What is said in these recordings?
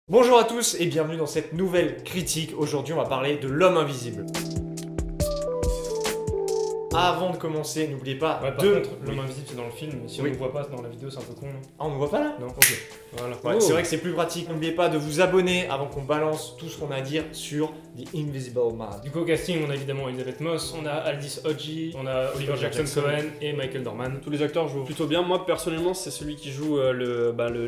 Bonjour à tous et bienvenue dans cette nouvelle critique. Aujourd'hui, on va parler de L'Homme Invisible. Avant de commencer, n'oubliez pas Par contre, l'homme invisible c'est dans le film, mais si on ne le voit pas dans la vidéo, c'est un peu con. Non, Ah, on ne voit pas là? non, ok. Voilà. Ouais, c'est vrai que c'est plus pratique. N'oubliez pas de vous abonner avant qu'on balance tout ce qu'on a à dire sur The Invisible Man. Du coup, au casting, on a évidemment Elizabeth Moss, on a Aldis Hodge, on a Oliver Jackson Cohen et Michael Dorman. Tous les acteurs jouent plutôt bien. Moi, personnellement, c'est celui qui joue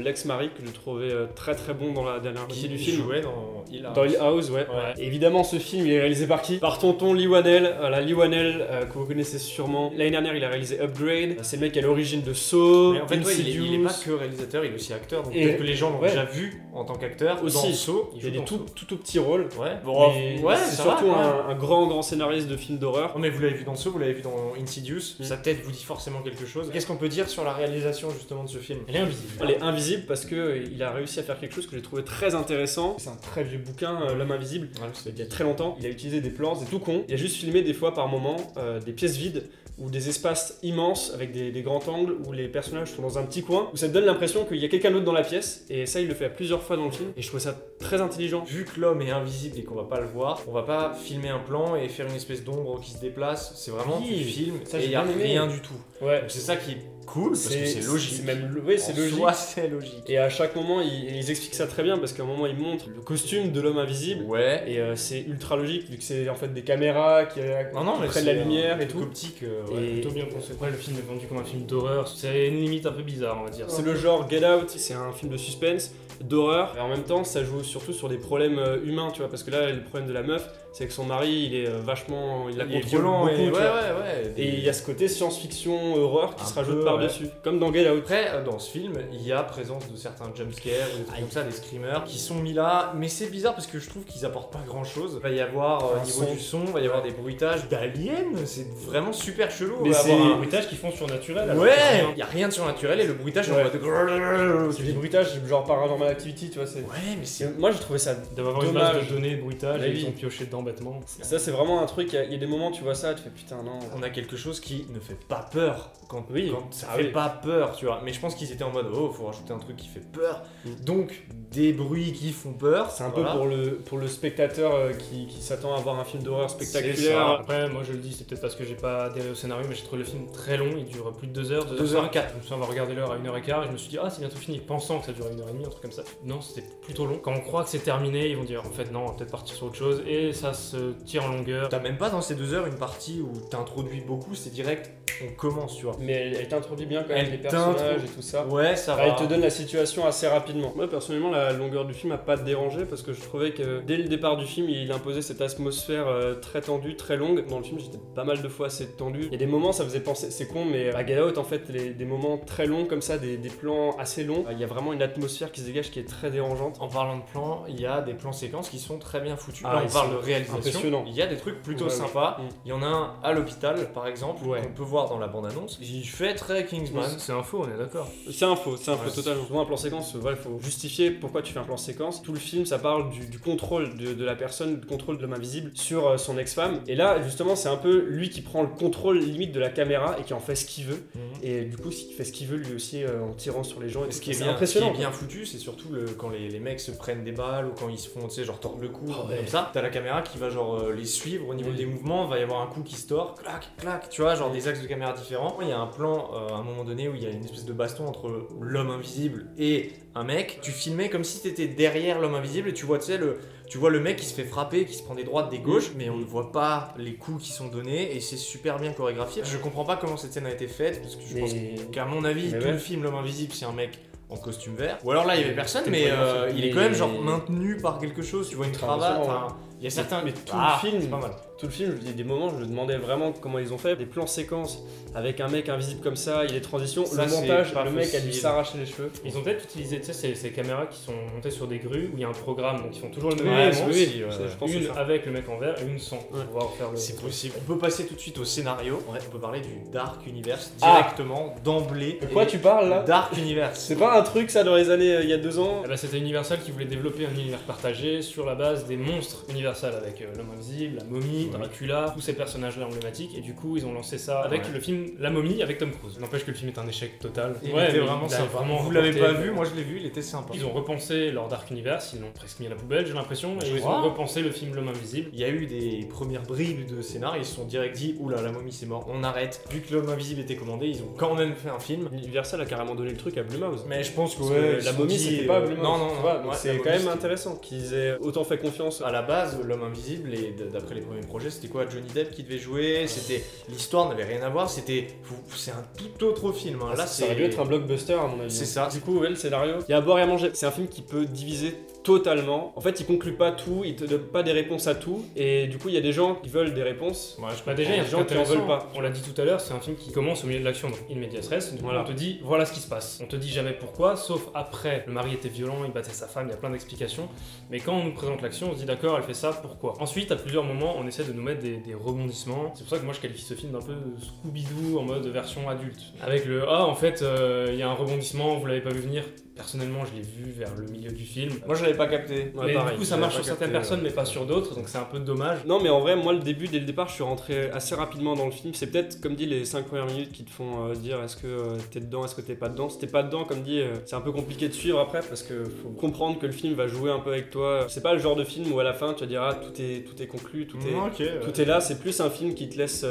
l'ex-mari que je trouvais très très bon dans la dernière partie du film. Jouait dans Hill House. Dans Hill House, ouais. Et évidemment, ce film, il est réalisé par qui? Par tonton Lee Whannell. Lee Whannell, que vous connaissez sûrement. L'année dernière, il a réalisé Upgrade. C'est le mec à l'origine de Saw. Mais en fait, ouais, Insidious. il est pas que réalisateur, il est aussi acteur. Donc Et- peut-être que les gens l'ont ouais. déjà vu en tant qu'acteur. Aussi. Dans Saw, Il y a joue des dans tout petits rôles. Ouais, bon, Mais ouais, c'est ça surtout va, ouais. un grand scénariste de films d'horreur. Oh, mais vous l'avez vu dans Saw, vous l'avez vu dans Insidious, Mm. sa tête vous dit forcément quelque chose. Qu'est-ce qu'on peut dire sur la réalisation justement de ce film? Elle est invisible. Elle est invisible parce que il a réussi à faire quelque chose que j'ai trouvé très intéressant. C'est un très vieux bouquin, L'Homme Invisible. Il y a très longtemps, il a utilisé des plans, c'est tout con. Il a juste filmé des fois par moment des pièces vides ou des espaces immenses avec des grands angles où les personnages sont dans un petit coin où ça te donne l'impression qu'il y a quelqu'un d'autre dans la pièce. Et ça, il le fait à plusieurs fois dans le film et je trouvais ça très intelligent. Vu que l'homme est invisible et qu'on va pas le voir, on va pas filmer un plan et faire une espèce d'ombre qui se déplace. C'est vraiment Oui, du film ça, et j'ai il y a bien aimé. rien du tout. Ouais, Donc c'est ça qui est cool parce que c'est logique. C'est même, oui, c'est En logique. soi, c'est logique. Et à chaque moment, ils expliquent ça très bien parce qu'à un moment, ils montrent le costume de l'homme invisible. Ouais. Et c'est ultra logique vu que c'est en fait des caméras qui Mais prennent la c'est lumière un et truc tout. optique. Et- Plutôt bien pensé. Après, le film est vendu comme un film d'horreur, c'est une limite un peu bizarre, on va dire. C'est le genre Get Out, c'est un film de suspense, d'horreur, et en même temps ça joue surtout sur des problèmes humains, tu vois, parce que là le problème de la meuf, c'est que son mari il est vachement, il la Il est contrôle violent beaucoup, et tu ouais, vois. ouais. Et il y a ce côté science-fiction, horreur qui Un se rajoute peu, par-dessus, comme dans Get Out. Après, dans ce film, il y a présence de certains jumpscares ou des trucs comme ça, des screamers qui sont mis là, mais c'est bizarre parce que je trouve qu'ils apportent pas grand chose. Il va y avoir, au Un niveau son. du son, il va y avoir des bruitages d'aliens, c'est vraiment super chelou. Mais On va c'est- avoir Un un- bruitage qu'ils font surnaturel. alors Ouais, que c'est rien. il y a rien de surnaturel et le bruitage on Ouais. va C'est des bruitages genre Paranormal Activity, tu vois. Ouais, mais c'est. Moi j'ai trouvé ça. Ils doivent avoir une Dommage. base de données de bruitage Mais et oui. ils ont pioché dedans bêtement. Ça c'est vraiment un truc, il y a des moments tu vois ça, tu fais putain non. On a quelque chose qui ne fait pas peur quand, Oui. quand ça Ah fait oui. pas peur, tu vois. Mais je pense qu'ils étaient en mode oh, faut rajouter un truc qui fait peur. Mm. Donc des bruits qui font peur. C'est un peu voilà. pour le spectateur qui s'attend à voir un film d'horreur C'est spectaculaire. Après, moi je le dis, c'est peut-être parce que j'ai pas adhéré au scénario, mais j'ai trouvé le film très long, il dure plus de 2 heures, 2h04. Je me suis regarder l'heure à 1h15 et je me suis dit, ah c'est bientôt fini, pensant que ça durait 1h30, un truc comme ça. Non, c'était plutôt long. Quand on croit que c'est terminé, ils vont dire, en fait non, on va peut-être partir sur autre chose, et ça se tire en longueur. T'as même pas dans ces 2 heures une partie où t'introduis beaucoup, c'est direct, on commence, tu vois. Mais elle t'introduit bien quand même Elle les personnages t'introduit. et tout ça. Ouais, ça va. Elle te donne la situation assez rapidement. Moi personnellement la longueur du film m'a pas dérangé parce que je trouvais que dès le départ du film il imposait cette atmosphère très tendue, très longue. Dans le film j'étais pas mal de fois assez tendu. Il y a des moments ça faisait penser, c'est con mais à Get Out en fait des moments très longs comme ça, des plans assez longs. Il y a vraiment une atmosphère qui se dégage qui est très dérangeante. En parlant de plans, il y a des plans séquences qui sont très bien foutus. Ah, Là, on ils parle sont de réalisation. impressionnants. Il y a des trucs plutôt Ouais, sympas. oui. Il y en a un à l'hôpital, par exemple, Ouais. qu'on peut voir dans la bande-annonce. Il fait très Kingsman. C'est un faux, on est d'accord. C'est un faux Ouais. totalement. Souvent un plan séquence, il faut justifier pourquoi tu fais un plan séquence. Tout le film ça parle du contrôle de la personne, du contrôle de l'homme invisible sur son ex-femme. Et là justement c'est un peu lui qui prend le contrôle limite de la caméra et qui en fait ce qu'il veut. Mhm. Et du coup il fait ce qu'il veut lui aussi en tirant sur les gens. Et Ce tout. qui est C'est bien, impressionnant. ce qui est bien foutu, c'est surtout quand les mecs se prennent des balles ou quand ils se font, tu sais, genre tordre le cou, Oh, comme ouais. ça. T'as la caméra qui va genre les suivre au niveau Oui. des mouvements, va y avoir un coup qui se tord, clac, clac, tu vois, genre des axes de caméra différents. Il y a un plan à un moment donné où il y a une espèce de baston entre l'homme invisible et un mec. Tu filmais comme si t'étais derrière l'homme invisible et tu vois, tu sais, tu vois le mec qui se fait frapper, qui se prend des droites, des gauches, mais on ne voit pas les coups qui sont donnés et c'est super bien chorégraphié. Je comprends pas comment cette scène a été faite parce que je pense qu'à mon avis, Mais tout ouais. le film L'Homme Invisible, c'est un mec en costume vert. Ou alors là, il y avait personne, C'était mais chorégraphié. il est quand même genre maintenu par quelque chose. Tu vois une Très cravate. impressionnant, Enfin, il y a certains. Mais tout Ah, le film, c'est pas mal. tout le film, il y a des moments, je me demandais vraiment comment ils ont fait. Des plans séquences avec un mec invisible comme ça, il y a des transitions, Ça, le c'est montage, pas le mec a dû possible. s'arracher les cheveux. Ils ont peut-être utilisé, tu sais, ces caméras qui sont montées sur des grues où il y a un programme, donc ils font toujours le même Ouais, élément. oui, oui, ouais. je pense que Une c'est ça. avec le mec en vert et une sans. Pour pouvoir faire le. C'est possible. On peut passer tout de suite au scénario. On peut parler du Dark Universe Ah. directement, d'emblée. De quoi Et tu parles là? Dark Universe. C'est pas un truc ça dans les années il y a 2 ans? Eh ben, c'était Universal qui voulait développer un univers partagé sur la base des monstres Universal Universal avec l'homme invisible, la momie, Dracula, tous ces personnages-là emblématiques, et du coup ils ont lancé ça avec le film La Momie avec Tom Cruise. N'empêche que le film est un échec total. Il était vraiment il a sympa. vraiment Vous l'avez remporté, pas vu, moi je l'ai vu, il était sympa. Ils ont repensé leur Dark Universe, ils l'ont presque mis à la poubelle, j'ai l'impression, et ils crois. ont repensé le film L'homme invisible. Il y a eu des premières bribes de scénario, ils se sont direct dit oula la momie c'est mort, on arrête. Vu que l'homme invisible était commandé, ils ont quand même fait un film. Universal a carrément donné le truc à Blumhouse. Mais je pense que Parce ouais, que la momie c'était pas Blumhouse. Non, tu vois, donc ouais, c'est la quand momie, même c'était- intéressant qu'ils aient autant fait confiance. À la base, l'homme invisible, et d'après les premiers projets, c'était quoi? Johnny Depp qui devait jouer, c'était l'histoire n'avait rien à voir, c'est un tout autre film. Hein. Là, ça aurait dû être un blockbuster à mon avis. C'est ça. Du coup, ouais, le scénario. Il y a à boire et à manger. C'est un film qui peut diviser totalement. En fait, il conclut pas tout, il te donne pas des réponses à tout, et du coup, il y a des gens qui veulent des réponses. Ouais, je Bah déjà, il y a des gens qui en veulent pas. On l'a dit tout à l'heure, c'est un film qui commence au milieu de l'action, donc in medias res. Du coup, Voilà. on te dit, voilà ce qui se passe. On te dit jamais pourquoi, sauf après. Le mari était violent, il battait sa femme, il y a plein d'explications. Mais quand on nous présente l'action, on se dit d'accord, elle fait ça, pourquoi? Ensuite, à plusieurs moments, on essaie de nous mettre des rebondissements. C'est pour ça que moi, je qualifie ce film d'un peu Scooby-Doo en mode version adulte. Avec le en fait, il y a un rebondissement, vous l'avez pas vu venir. Personnellement, je l'ai vu vers le milieu du film. Moi, je l'avais pas capté. Mais pareil, du coup, ça je marche l'avais sur pas certaines capté, personnes, mais pas sur d'autres, donc c'est un peu dommage. Non, mais en vrai, moi, dès le départ, je suis rentré assez rapidement dans le film. C'est peut-être, comme dit, les 5 premières minutes qui te font dire est-ce que t'es dedans, est-ce que t'es pas dedans. Si t'es pas dedans, comme dit, c'est un peu compliqué de suivre après parce que faut comprendre que le film va jouer un peu avec toi. C'est pas le genre de film où à la fin tu vas dire ah, tout est conclu, tout est là. C'est plus un film qui te laisse.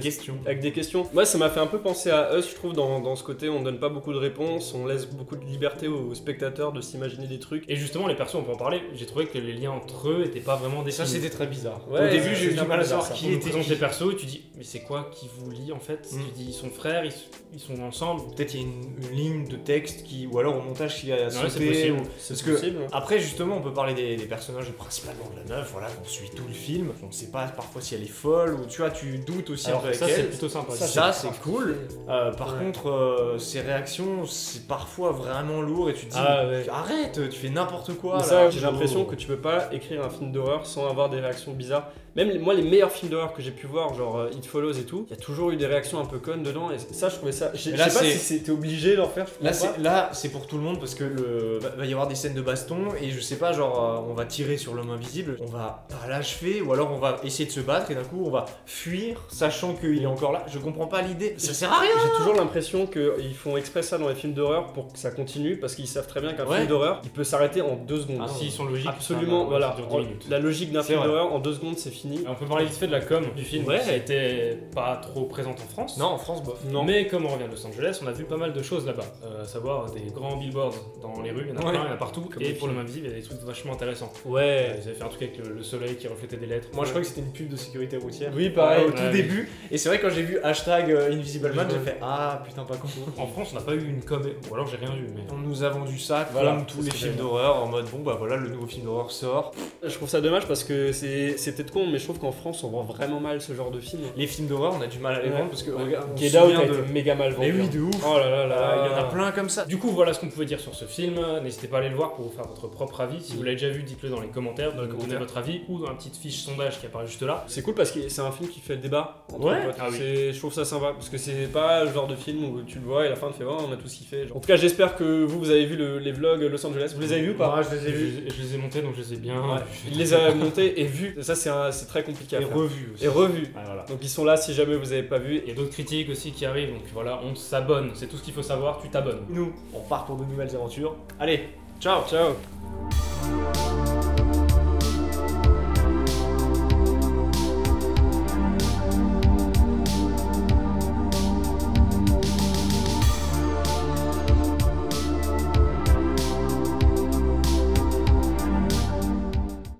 Questions. Avec des questions. Moi, ça m'a fait un peu penser à Us, je trouve, dans ce côté, on donne pas beaucoup de réponses, on laisse beaucoup de liberté aux spectateurs de s'imaginer des trucs. Et justement, les persos, on peut en parler. J'ai trouvé que les liens entre eux étaient pas vraiment Ça, définis. c'était très bizarre. Ouais, Au début, j'ai eu c'est du un mal à peu savoir bizarre, qui On nous était présente qui. les persos et tu dis, mais c'est quoi qui vous lie en fait? Tu dis, ils sont frères, ils sont ensemble. Peut-être il y a une ligne de texte qui, ou alors au montage qui a c'est sauté. possible. C'est Parce que possible. après justement on peut parler des personnages principalement de la meuf, voilà, on suit tout le film, on sait pas parfois si elle est folle ou tu vois tu doutes aussi Alors un peu avec ça, c'est elle. plutôt sympa. Ça, c'est cool. Par Ouais. contre ses réactions c'est parfois vraiment lourd et tu te dis Ah, ouais. arrête, tu fais n'importe quoi. Mais là. ça, j'ai l'impression que tu peux pas écrire un film d'horreur sans avoir des réactions bizarres. Même moi, les meilleurs films d'horreur que j'ai pu voir, genre It Follows et tout, il y a toujours eu des réactions un peu connes dedans. Et ça, je trouvais ça. Je sais Mais là, pas c'est- si c'était obligé d'en faire. je comprends pas. Là, c'est pour tout le monde parce que va y avoir des scènes de baston et je sais pas, genre on va tirer sur l'homme invisible, on va pas l'achever ou alors on va essayer de se battre et d'un coup on va fuir sachant qu'il est encore là. Je comprends pas l'idée. Ça sert à rien. J'ai toujours l'impression qu'ils font exprès ça dans les films d'horreur pour que ça continue parce qu'ils savent très bien qu'un Ouais. film d'horreur il peut s'arrêter en 2 secondes. Ah non, S'ils sont logiques, Absolument, ça voilà. dure 10 minutes. La logique d'un C'est film vrai. d'horreur en 2 secondes c'est fini. On peut parler vite fait de la com du film Ouais. qui a été pas trop présente en France. Non, en France, bof. Non. Mais comme on revient de Los Angeles, on a vu pas mal de choses là-bas. À savoir des grands billboards dans les rues, il y en a Ouais. plein, il y en a partout. Comme Et les pour le même visible, il y a des trucs vachement intéressants. Ouais. Ils avaient fait un truc avec le soleil qui reflétait des lettres. Moi je crois que c'était une pub de sécurité routière. Oui, pareil. Au tout Ouais, début. Et c'est vrai quand j'ai vu hashtag Invisible Man, j'ai fait ah putain pas con. En France, on n'a pas eu une com, ou alors j'ai rien vu, mais. On nous a vendu ça Voilà, comme tous c'est les ce que films j'allais d'horreur en mode bon bah voilà le nouveau film d'horreur sort. Je trouve ça dommage parce que c'est peut-être con, mais je trouve qu'en France on vend vraiment mal ce genre de film. Les films d'horreur on a du mal à les Ouais. vendre parce que regarde, on se Get Out souvient a de... été méga mal vendu. Mais oui hein. de ouf. Oh là là là. Il y en a plein comme ça. Du coup, voilà ce qu'on pouvait dire sur ce film. N'hésitez pas à aller le voir pour vous faire votre propre avis. Si vous l'avez déjà vu, dites-le dans les commentaires, Dans les donnez commentaires. votre avis ou dans la petite fiche sondage qui apparaît juste là. C'est cool parce que c'est un film qui fait le débat entre Ouais. potes. Ah oui. Je trouve ça sympa parce que c'est pas le genre de film où tu le vois et à la fin tu fais oh on a tous kiffé. Genre. En tout cas j'espère que vous avez vu les vlogs Los Angeles. Vous les avez vus ou pas? Moi je les ai vus Je les ai montés donc je les ai bien. Ouais. Il les a montés et vus. Ça c'est très compliqué à et faire. revus aussi. Et revus. Ouais, voilà. Donc ils sont là si jamais vous avez pas vu. Il y a d'autres critiques aussi qui arrivent, donc voilà, on s'abonne. C'est tout ce qu'il faut savoir, tu t'abonnes. Nous on part pour de nouvelles aventures. Allez, ciao. Ciao.